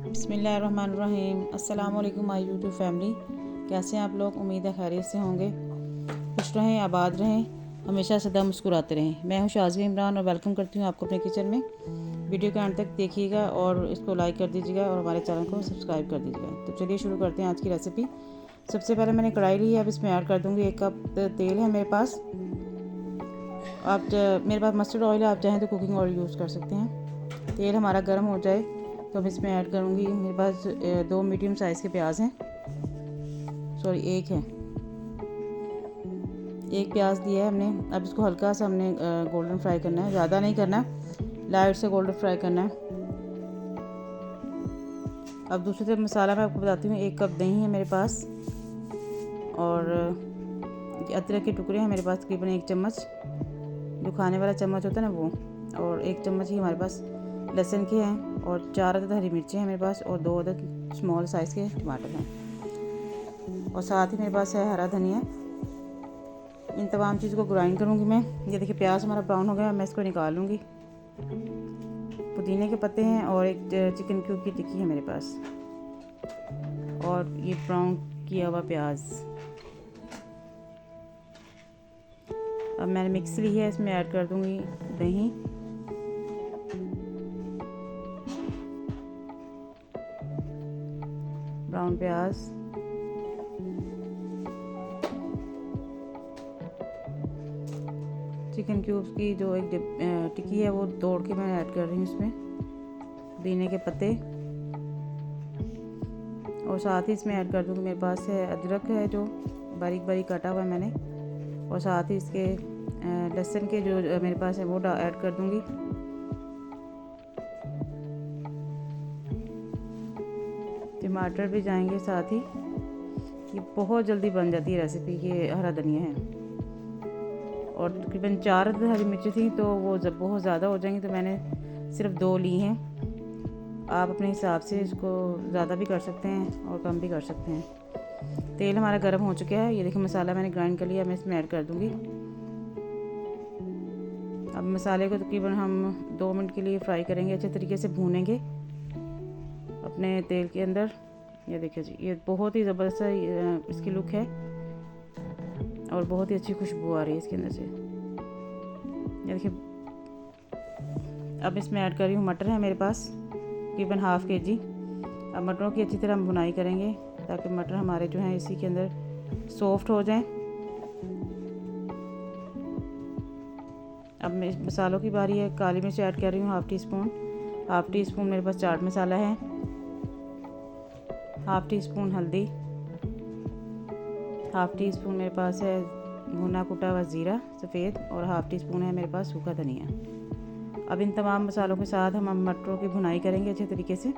बिस्मिल्लाहिर्रहमानिर्रहीम। अस्सलाम वालेकुम माय यूट्यूब फैमिली। कैसे हैं आप लोग? उम्मीद है खैरियत से होंगे। खुश रहें, आबाद रहें, हमेशा सदा मुस्कुराते रहें। मैं हूं शाज़िया इमरान और वेलकम करती हूं आपको अपने किचन में। वीडियो के अंत तक देखिएगा और इसको लाइक कर दीजिएगा और हमारे चैनल को सब्सक्राइब कर दीजिएगा। तो चलिए शुरू करते हैं आज की रेसिपी। सबसे पहले मैंने कढ़ाई ली है, अब इसमें ऐड कर दूँगी 1 कप तेल है मेरे पास। मेरे पास मस्टर्ड ऑयल है, आप चाहें तो कुकिंग ऑयल यूज़ कर सकते हैं। तेल हमारा गर्म हो जाए तो अब इसमें ऐड करूँगी, मेरे पास 2 मीडियम साइज़ के प्याज हैं, सॉरी 1 है, 1 प्याज दिया है हमने। अब इसको हल्का सा हमने गोल्डन फ्राई करना है, ज़्यादा नहीं करना, लाइट से गोल्डन फ्राई करना है। अब दूसरी तरफ मसाला मैं आपको बताती हूँ। 1 कप दही है मेरे पास और अदरक के टुकड़े हैं मेरे पास तकरीबन 1 चम्मच, जो खाने वाला चम्मच होता है ना वो, और 1 चम्मच ही हमारे पास लहसुन के हैं और 4 अदद हरी मिर्ची हैं मेरे पास और 2 अदद स्मॉल साइज़ के टमाटर हैं और साथ ही मेरे पास है हरा धनिया। इन तमाम चीज़ को ग्राइंड करूँगी मैं। ये देखिए प्याज हमारा ब्राउन हो गया, मैं इसको निकाल लूँगी। पुदीने के पत्ते हैं और एक चिकन क्यूब की टिक्की है मेरे पास और ये ब्राउन किया हुआ प्याज। अब मैंने मिक्स ली है, इसमें ऐड कर दूँगी दही, ब्राउन प्याज, चिकन क्यूब्स की जो एक टिक्की है वो तोड़ के मैं ऐड कर रही हूँ इसमें, पुदीने के पत्ते और साथ ही इसमें ऐड कर दूँगी, मेरे पास है अदरक है जो बारीक बारीक काटा हुआ है मैंने, और साथ ही इसके लहसुन के जो मेरे पास है वो ऐड कर दूँगी। टमाटर भी जाएंगे साथ ही। ये बहुत जल्दी बन जाती है रेसिपी। ये हरा धनिया है और तकरीबन 4 अदद हरी मिर्ची थी तो वो जब बहुत ज़्यादा हो जाएंगी तो मैंने सिर्फ 2 ली हैं। आप अपने हिसाब से इसको ज़्यादा भी कर सकते हैं और कम भी कर सकते हैं। तेल हमारा गर्म हो चुका है। ये देखिए मसाला मैंने ग्राइंड कर लिया, मैं इसमें ऐड कर दूँगी। अब मसाले को तकरीबन हम 2 मिनट के लिए फ्राई करेंगे, अच्छे तरीके से भूनेंगे अपने तेल के अंदर। ये देखिए जी, ये बहुत ही ज़बरदस्त इसकी लुक है और बहुत ही अच्छी खुशबू आ रही है इसके अंदर से। ये देखिए अब इसमें ऐड कर रही हूँ मटर है मेरे पास तकरीबन ½ kg। अब मटरों की अच्छी तरह हम भुनाई करेंगे ताकि मटर हमारे जो हैं इसी के अंदर सॉफ्ट हो जाएं। अब मसालों की बारी है। काली मिर्च ऐड कर रही हूँ ½ टी स्पून मेरे पास चाट मसाला है, ½ टी स्पून हल्दी, ½ टी स्पून मेरे पास है भुना कुटा हुआ ज़ीरा सफ़ेद और ½ टी स्पून है मेरे पास सूखा धनिया। अब इन तमाम मसालों के साथ हम मटरों की भुनाई करेंगे अच्छे तरीके से।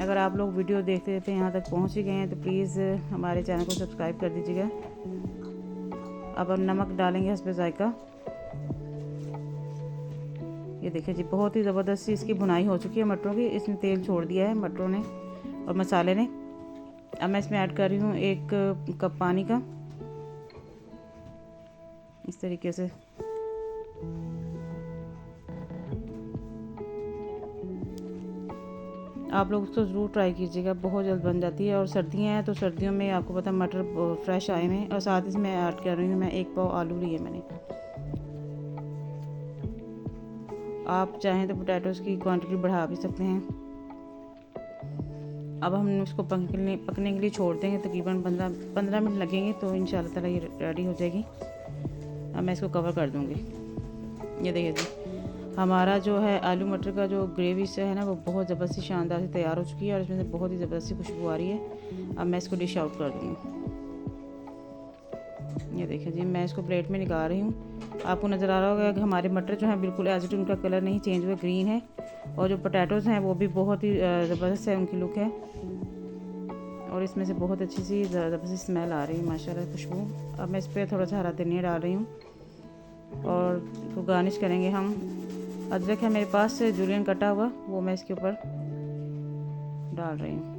अगर आप लोग वीडियो देखते देखते यहाँ तक पहुँच ही गए हैं तो प्लीज़ हमारे चैनल को सब्सक्राइब कर दीजिएगा। अब हम नमक डालेंगे हस्बे ज़ायका। ये देखिए जी, बहुत ही ज़बरदस्त इसकी भुनाई हो चुकी है मटरों की। इसने तेल छोड़ दिया है मटरों ने और मसाले ने। अब मैं इसमें ऐड कर रही हूँ 1 कप पानी का, इस तरीके से। आप लोग उसको ज़रूर ट्राई कीजिएगा, बहुत जल्द बन जाती है। और सर्दियाँ हैं तो सर्दियों में आपको पता है मटर फ्रेश आए हैं। और साथ इसमें ऐड कर रही हूँ मैं 1 पाव आलू लिए मैंने। आप चाहें तो पोटैटोज़ की क्वांटिटी बढ़ा भी सकते हैं। अब हम इसको पकने के लिए छोड़ देंगे, तकरीबन 15 मिनट लगेंगे तो इंशाल्लाह ताला ये रेडी हो जाएगी। अब मैं इसको कवर कर दूँगी। ये देखिए जी, हमारा जो है आलू मटर का जो ग्रेवी से है ना वो बहुत ज़बरदस्ती शानदार से तैयार हो चुकी है और इसमें से बहुत ही ज़बरदस्ती खुशबू आ रही है। अब मैं इसको डिश आउट कर दूँगी। ये देखिए जी, मैं इसको प्लेट में निकाल रही हूँ। आपको नज़र आ रहा होगा कि हमारे मटर जो हैं बिल्कुल एज इट उनका कलर नहीं चेंज हुआ, ग्रीन है। और जो पोटैटोज़ हैं वो भी बहुत ही ज़बरदस्त है उनकी लुक है और इसमें से बहुत अच्छी सी ज़बरदस्त स्मेल आ रही है माशाल्लाह, खुशबू। अब मैं इस पर थोड़ा सा हरा धनिया डाल रही हूँ और इसको गार्निश करेंगे हम। अदरक है मेरे पास जूलियन कटा हुआ, वो मैं इसके ऊपर डाल रही हूँ।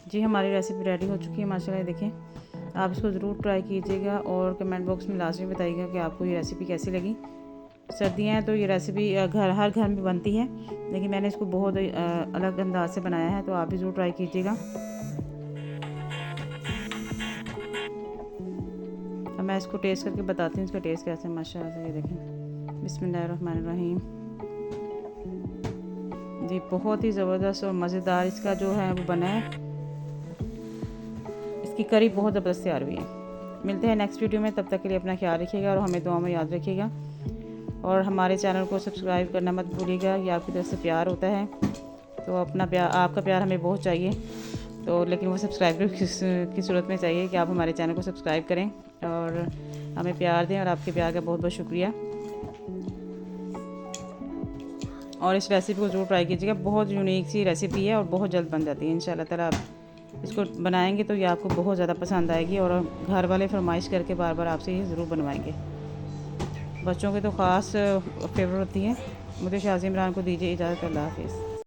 जी हमारी रेसिपी रेडी हो चुकी है माशाल्लाह। देखिए आप इसको ज़रूर ट्राई कीजिएगा और कमेंट बॉक्स में लास्ट में बताइएगा कि आपको ये रेसिपी कैसी लगी। सर्दियाँ हैं तो ये रेसिपी हर घर में बनती है, लेकिन मैंने इसको बहुत अलग अंदाज से बनाया है, तो आप भी ज़रूर ट्राई कीजिएगा। अब मैं इसको टेस्ट करके बताती हूँ इसका टेस्ट कैसा है। माशाल्लाह से ये देखें, बिस्मिल्लाहिर्रहमानिर्रहीम जी, बहुत ही ज़बरदस्त और मज़ेदार इसका जो है वो बना है। इसकी करी बहुत ज़बरदस्त तैयार हुई है। मिलते हैं नेक्स्ट वीडियो में, तब तक के लिए अपना ख्याल रखिएगा और हमें दुआ में याद रखिएगा। और हमारे चैनल को सब्सक्राइब करना मत भूलिएगा, ये आपकी तरफ से प्यार होता है, तो आपका प्यार हमें बहुत चाहिए। तो लेकिन वो सब्सक्राइब की सूरत में चाहिए कि आप हमारे चैनल को सब्सक्राइब करें और हमें प्यार दें, और आपके प्यार का बहुत बहुत शुक्रिया। और इस रेसिपी को ज़रूर ट्राई कीजिएगा, बहुत यूनिक सी रेसिपी है और बहुत जल्द बन जाती है। इंशाल्लाह ताला आप इसको बनाएंगे तो ये आपको बहुत ज़्यादा पसंद आएगी, और घर वाले फरमाइश करके बार बार आपसे ये ज़रूर बनवाएंगे। बच्चों की तो ख़ास फेवरेट होती है। मुझे शाज़ी इमरान को दीजिए इजाज़त। अल्लाह हाफ़िज़।